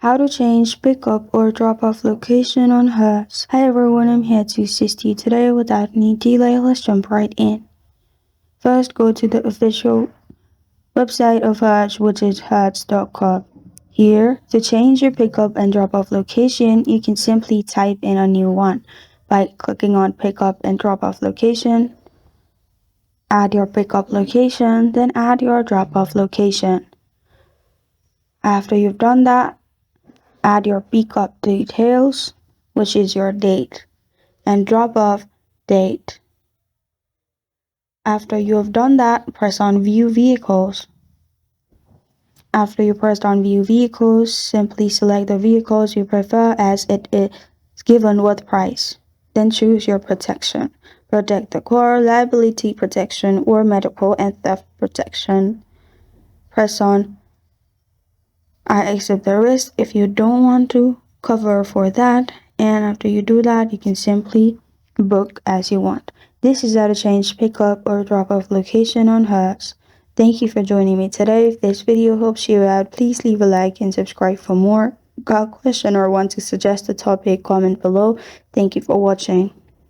How to change pickup or drop-off location on Hertz. Hi everyone, I'm here to assist you today. Without any delay, let's jump right in. First, go to the official website of Hertz, which is hertz.com. Here, to change your pickup and drop-off location, you can simply type in a new one by clicking on pickup and drop-off location. Add your pickup location, then add your drop-off location. After you've done that, add your pickup details, which is your date, and drop-off date. After you have done that, press on View Vehicles. After you press on View Vehicles, simply select the vehicles you prefer as it is given with price. Then choose your protection. Protect the core, liability protection, or medical and theft protection. Press on I accept the risk if you don't want to cover for that, and after you do that, you can simply book as you want. This is how to change pickup or drop-off location on Hertz. Thank you for joining me today. If this video helps you out, please leave a like and subscribe for more. Got a question or want to suggest a topic, comment below. Thank you for watching.